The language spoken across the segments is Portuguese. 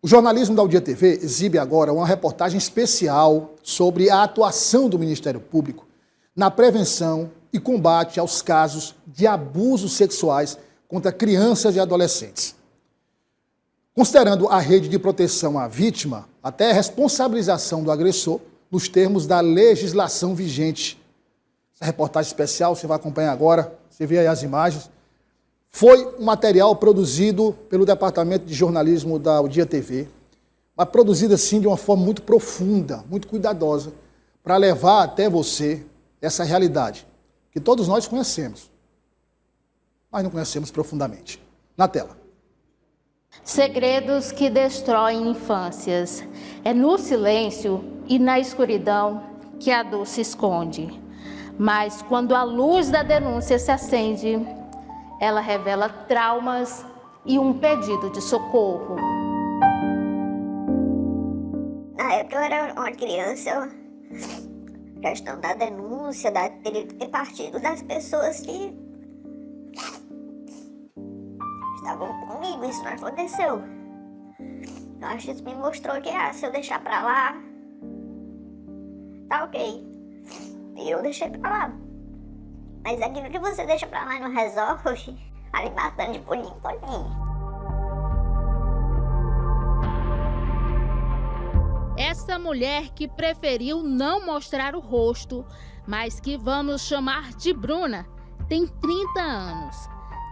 O jornalismo da UDIA TV exibe agora uma reportagem especial sobre a atuação do Ministério Público na prevenção e combate aos casos de abusos sexuais contra crianças e adolescentes. Considerando a rede de proteção à vítima, até a responsabilização do agressor nos termos da legislação vigente. Essa reportagem especial, você vai acompanhar agora, você vê aí as imagens. Foi um material produzido pelo Departamento de Jornalismo da UDIA TV, mas produzido assim de uma forma muito profunda, muito cuidadosa, para levar até você essa realidade, que todos nós conhecemos, mas não conhecemos profundamente. Na tela. Segredos que destroem infâncias. É no silêncio e na escuridão que a dor se esconde. Mas quando a luz da denúncia se acende, ela revela traumas e um pedido de socorro. Na época eu era uma criança, a questão da denúncia, teria que ter partido das pessoas que estavam comigo, isso não aconteceu. Eu acho que isso me mostrou que se eu deixar pra lá, tá ok. E eu deixei pra lá. Mas aquilo que você deixa pra lá e não resolve, ali matando de pulinho em pulinho. Essa mulher que preferiu não mostrar o rosto, mas que vamos chamar de Bruna, tem 30 anos.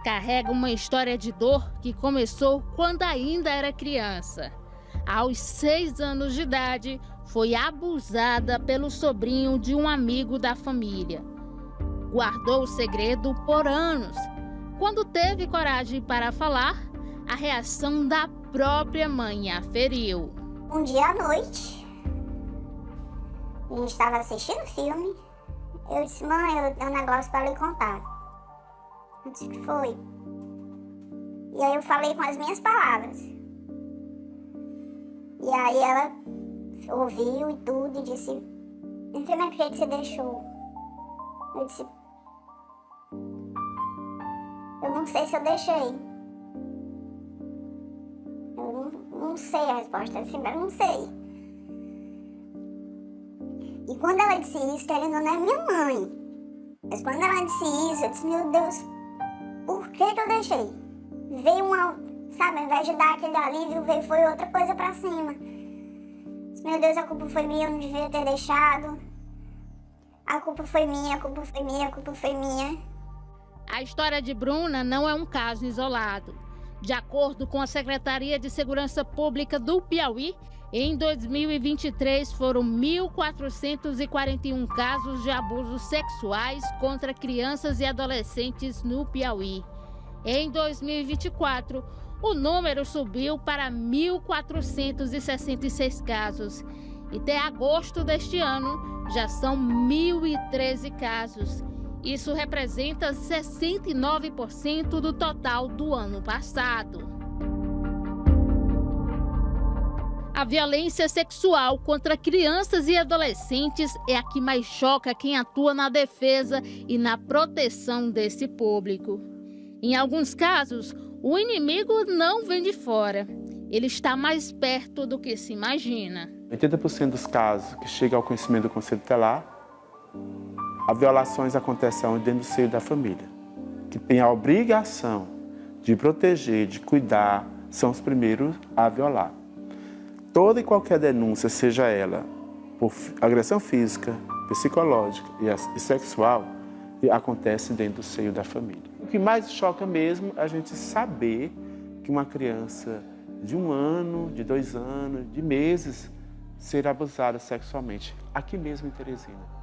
Carrega uma história de dor que começou quando ainda era criança. Aos 6 anos de idade, foi abusada pelo sobrinho de um amigo da família. Guardou o segredo por anos. Quando teve coragem para falar, a reação da própria mãe a feriu. Um dia à noite, a gente estava assistindo filme, eu disse, mãe, eu tenho um negócio para lhe contar. Eu disse, o que foi? E aí eu falei com as minhas palavras. E aí ela ouviu e tudo e disse, não sei mais por que você deixou. Eu disse, eu não sei se eu deixei. Eu não sei a resposta, assim, eu não sei. E quando ela disse isso, querendo ou não, é minha mãe. Mas quando ela disse isso, eu disse, meu Deus, por que eu deixei? Veio uma, sabe, ao invés de dar aquele alívio, foi outra coisa pra cima. Disse, meu Deus, a culpa foi minha, eu não devia ter deixado. A culpa foi minha, a culpa foi minha, a culpa foi minha. A história de Bruna não é um caso isolado. De acordo com a Secretaria de Segurança Pública do Piauí, em 2023 foram 1.441 casos de abusos sexuais contra crianças e adolescentes no Piauí. Em 2024, o número subiu para 1.466 casos. E até agosto deste ano, já são 1.013 casos. Isso representa 69% do total do ano passado. A violência sexual contra crianças e adolescentes é a que mais choca quem atua na defesa e na proteção desse público. Em alguns casos, o inimigo não vem de fora. Ele está mais perto do que se imagina. 80% dos casos que chegam ao conhecimento do Conselho Tutelar, as violações acontecem dentro do seio da família, que tem a obrigação de proteger, de cuidar, são os primeiros a violar. Toda e qualquer denúncia, seja ela por agressão física, psicológica e sexual, acontece dentro do seio da família. O que mais choca mesmo é a gente saber que uma criança de 1 ano, de 2 anos, de meses, ser abusada sexualmente, aqui mesmo em Teresina,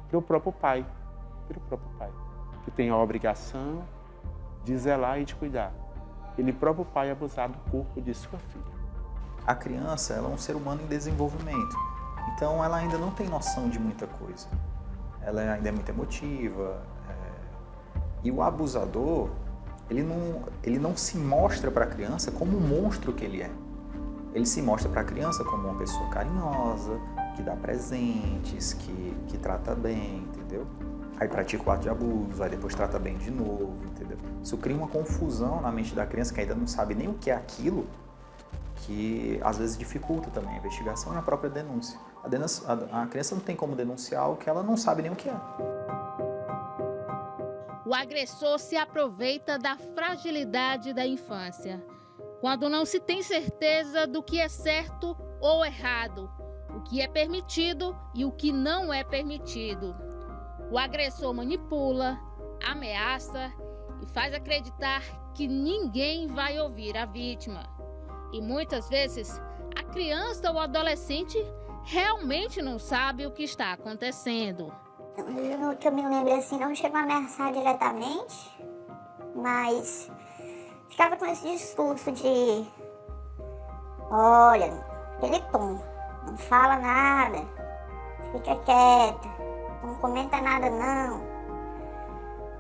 pelo próprio pai, que tem a obrigação de zelar e de cuidar. Ele próprio pai é abusado do corpo de sua filha. A criança, ela é um ser humano em desenvolvimento, então ela ainda não tem noção de muita coisa. Ela ainda é muito emotiva, e o abusador, ele não se mostra para a criança como um monstro que ele é. Ele se mostra para a criança como uma pessoa carinhosa, que dá presentes, que trata bem, entendeu? Aí pratica o ato de abuso, aí depois trata bem de novo, entendeu? Isso cria uma confusão na mente da criança que ainda não sabe nem o que é aquilo, que às vezes dificulta também a investigação e a própria denúncia. A criança não tem como denunciar o que ela não sabe nem o que é. O agressor se aproveita da fragilidade da infância, quando não se tem certeza do que é certo ou errado, o que é permitido e o que não é permitido. O agressor manipula, ameaça e faz acreditar que ninguém vai ouvir a vítima. E muitas vezes, a criança ou adolescente realmente não sabe o que está acontecendo. No que eu me lembro assim, não chegou a ameaçar diretamente, mas ficava com esse discurso de: olha, aquele tom, não fala nada, fica quieta, não comenta nada não,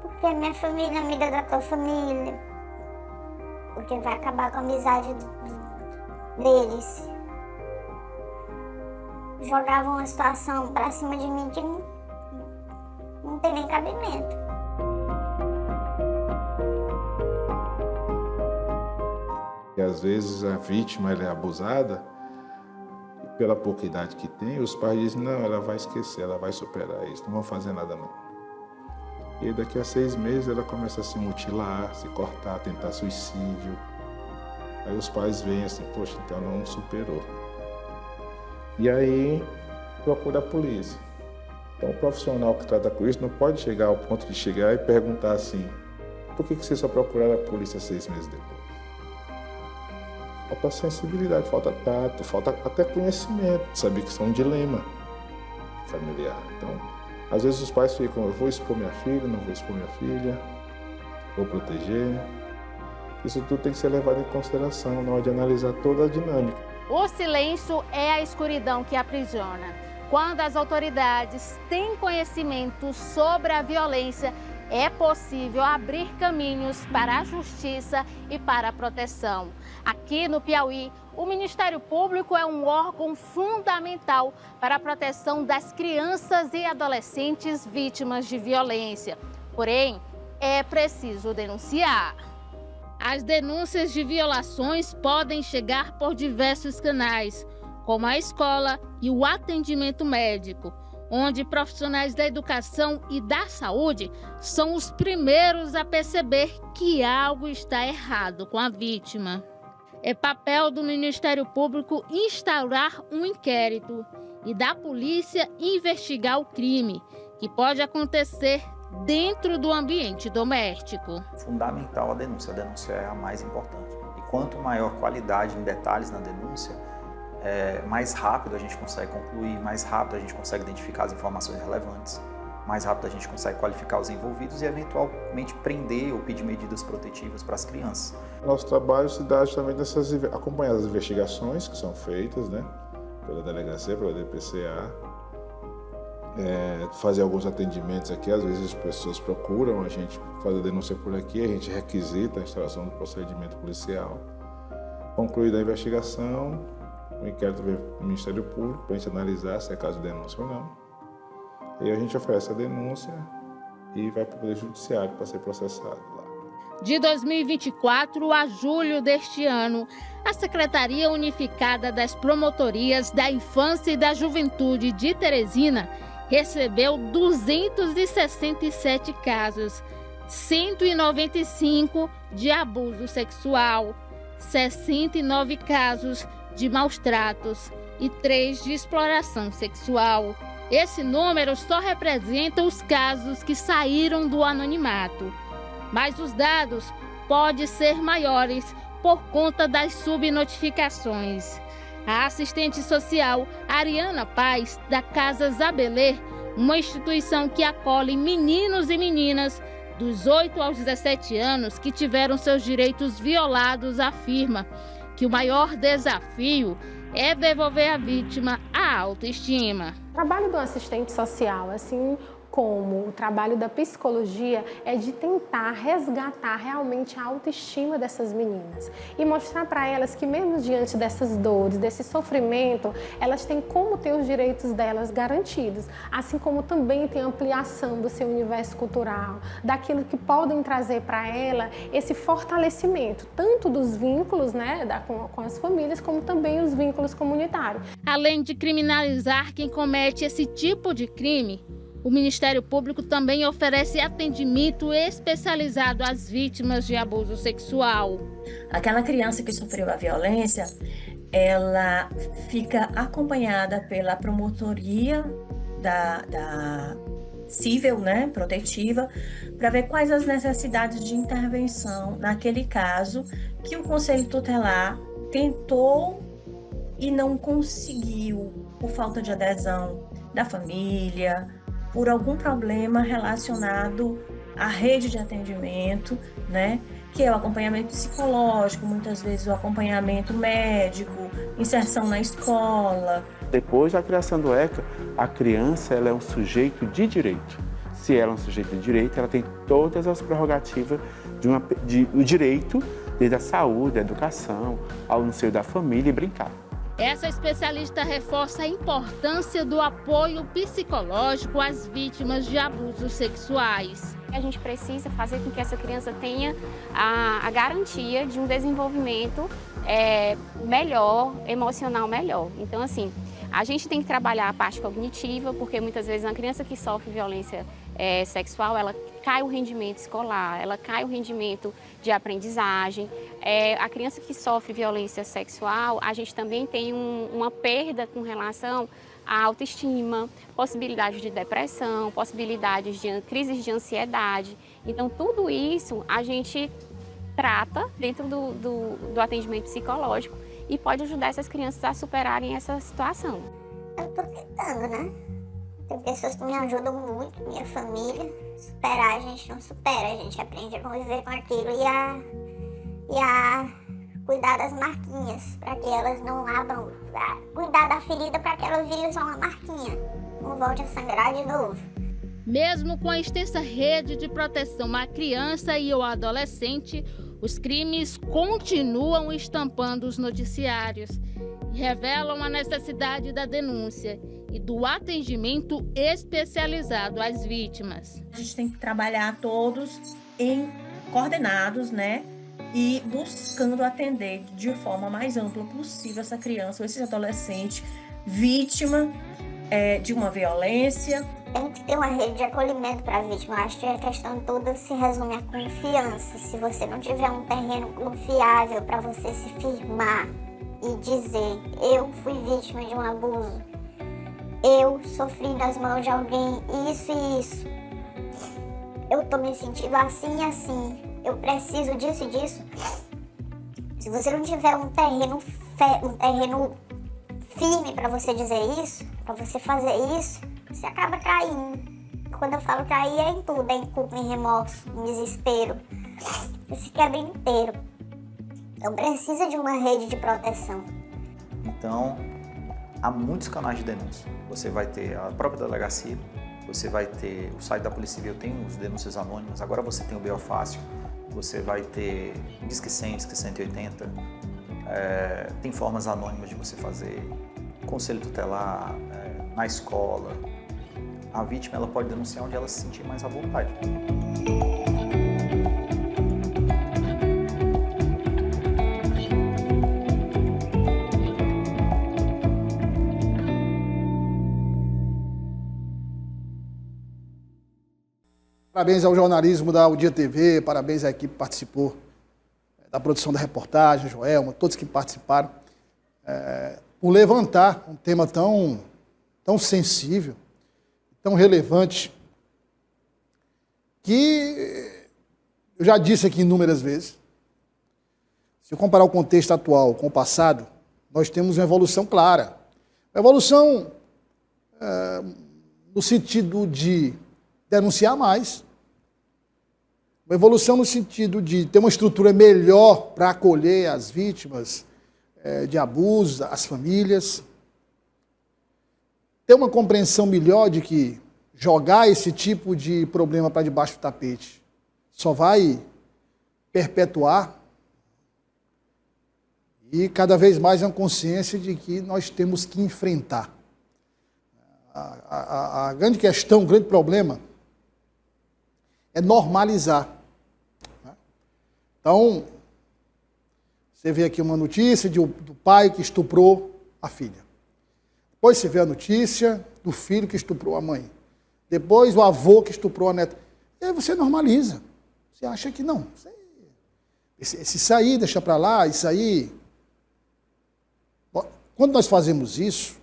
porque minha família é amiga da tua família, porque vai acabar com a amizade deles. Jogavam uma situação pra cima de mim que não tem nem cabimento. E às vezes a vítima ela é abusada, e pela pouca idade que tem, os pais dizem: não, ela vai esquecer, ela vai superar isso, não vão fazer nada não. E aí, daqui a 6 meses ela começa a se mutilar, se cortar, tentar suicídio. Aí os pais veem assim: poxa, então não superou. E aí procura a polícia. Então o profissional que trata com isso não pode chegar ao ponto de chegar e perguntar assim: por que vocês só procuraram a polícia 6 meses depois? Falta sensibilidade, falta tato, falta até conhecimento, saber que isso é um dilema familiar. Então, às vezes os pais ficam: eu vou expor minha filha, não vou expor minha filha, vou proteger. Isso tudo tem que ser levado em consideração na hora de analisar toda a dinâmica. O silêncio é a escuridão que aprisiona. Quando as autoridades têm conhecimento sobre a violência, é possível abrir caminhos para a justiça e para a proteção. Aqui no Piauí, o Ministério Público é um órgão fundamental para a proteção das crianças e adolescentes vítimas de violência. Porém, é preciso denunciar. As denúncias de violações podem chegar por diversos canais, como a escola e o atendimento médico, onde profissionais da educação e da saúde são os primeiros a perceber que algo está errado com a vítima. É papel do Ministério Público instaurar um inquérito e da polícia investigar o crime, que pode acontecer dentro do ambiente doméstico. Fundamental a denúncia é a mais importante. E quanto maior qualidade em detalhes na denúncia, mais rápido a gente consegue concluir, mais rápido a gente consegue identificar as informações relevantes, mais rápido a gente consegue qualificar os envolvidos e eventualmente prender ou pedir medidas protetivas para as crianças. Nosso trabalho se dá justamente acompanhar as investigações que são feitas, né, pela delegacia, pela DPCA, fazer alguns atendimentos aqui. Às vezes as pessoas procuram a gente fazer denúncia por aqui, a gente requisita a instalação do procedimento policial. Concluída a investigação, o inquérito vem para o Ministério Público para a gente analisar se é caso de denúncia ou não. E a gente oferece a denúncia e vai para o Poder Judiciário para ser processado lá. De 2024 a julho deste ano, a Secretaria Unificada das Promotorias da Infância e da Juventude de Teresina recebeu 267 casos, 195 de abuso sexual, 69 casos de maus tratos e 3 de exploração sexual. Esse número só representa os casos que saíram do anonimato, mas os dados podem ser maiores por conta das subnotificações. A assistente social Ariana Paz, da Casa Zabelê, uma instituição que acolhe meninos e meninas dos 8 aos 17 anos que tiveram seus direitos violados, afirma que o maior desafio é devolver à vítima a autoestima. O trabalho do assistente social, assim, como o trabalho da psicologia é de tentar resgatar realmente a autoestima dessas meninas e mostrar para elas que mesmo diante dessas dores, desse sofrimento, elas têm como ter os direitos delas garantidos, assim como também tem ampliação do seu universo cultural, daquilo que podem trazer para ela esse fortalecimento, tanto dos vínculos, né, com as famílias, como também os vínculos comunitários. Além de criminalizar quem comete esse tipo de crime, o Ministério Público também oferece atendimento especializado às vítimas de abuso sexual. Aquela criança que sofreu a violência, ela fica acompanhada pela promotoria da civil, né, protetiva, para ver quais as necessidades de intervenção naquele caso que o Conselho Tutelar tentou e não conseguiu, por falta de adesão da família, por algum problema relacionado à rede de atendimento, né? Que é o acompanhamento psicológico, muitas vezes o acompanhamento médico, inserção na escola. Depois da criação do ECA, a criança ela é um sujeito de direito. Se ela é um sujeito de direito, ela tem todas as prerrogativas do direito, desde a saúde, a educação, ao no seio da família e brincar. Essa especialista reforça a importância do apoio psicológico às vítimas de abusos sexuais. A gente precisa fazer com que essa criança tenha a garantia de um desenvolvimento melhor, emocional melhor. Então, assim, a gente tem que trabalhar a parte cognitiva, porque muitas vezes uma criança que sofre violência sexual, ela cai o rendimento escolar, ela cai o rendimento de aprendizagem. A criança que sofre violência sexual, a gente também tem uma perda com relação à autoestima, possibilidade de depressão, possibilidades de crises de ansiedade. Então, tudo isso a gente trata dentro do atendimento psicológico e pode ajudar essas crianças a superarem essa situação. Eu tô tentando, né? Tem pessoas que me ajudam muito, minha família. Superar, a gente não supera, a gente aprende a conviver com aquilo e a cuidar das marquinhas, para que elas não abram, cuidar da ferida para que ela vire só uma marquinha, não volte a sangrar de novo. Mesmo com a extensa rede de proteção à criança e ao adolescente, os crimes continuam estampando os noticiários e revelam a necessidade da denúncia e do atendimento especializado às vítimas. A gente tem que trabalhar todos coordenados, né? E buscando atender de forma mais ampla possível essa criança ou esse adolescente vítima de uma violência. Tem que ter uma rede de acolhimento para a vítima. Eu acho que a questão toda se resume à confiança. Se você não tiver um terreno confiável para você se firmar e dizer: eu fui vítima de um abuso, eu sofri nas mãos de alguém isso e isso, eu tô me sentindo assim e assim, eu preciso disso e disso. Se você não tiver um terreno firme para você dizer isso, para você fazer isso, você acaba caindo. Quando eu falo cair, é em tudo, é em culpa, em remorso, em desespero. Você se quebra inteiro. Então precisa de uma rede de proteção. Então, há muitos canais de denúncia. Você vai ter a própria delegacia, você vai ter o site da Polícia Civil, tem os denúncias anônimas, agora você tem o BO Fácil, você vai ter Disque 100, Disque 180, tem formas anônimas de você fazer, conselho tutelar, na escola. A vítima ela pode denunciar onde ela se sentir mais à vontade. Parabéns ao jornalismo da Dia TV, parabéns à equipe que participou da produção da reportagem, Joelma, todos que participaram, por levantar um tema tão sensível, tão relevante, que eu já disse aqui inúmeras vezes. Se eu comparar o contexto atual com o passado, nós temos uma evolução clara. Uma evolução no sentido de denunciar mais, uma evolução no sentido de ter uma estrutura melhor para acolher as vítimas de abuso, as famílias, ter uma compreensão melhor de que jogar esse tipo de problema para debaixo do tapete só vai perpetuar, e cada vez mais é uma consciência de que nós temos que enfrentar. A grande questão, o grande problema é normalizar. Então, você vê aqui uma notícia do pai que estuprou a filha. Depois você vê a notícia do filho que estuprou a mãe. Depois o avô que estuprou a neta. E aí você normaliza. Você acha que não. Isso aí, deixa para lá, isso aí. Quando nós fazemos isso,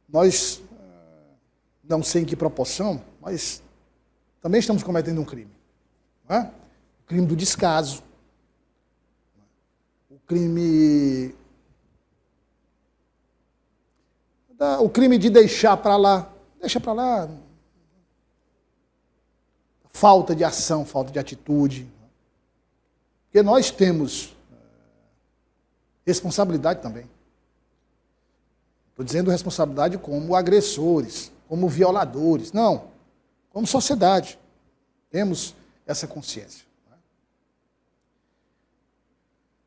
nós, não sei em que proporção, mas também estamos cometendo um crime. Não é? O crime do descaso. O crime de deixar para lá. Deixa para lá. Falta de ação, falta de atitude. Porque nós temos responsabilidade também. Estou dizendo responsabilidade como agressores, como violadores. Não, como sociedade. Temos essa consciência.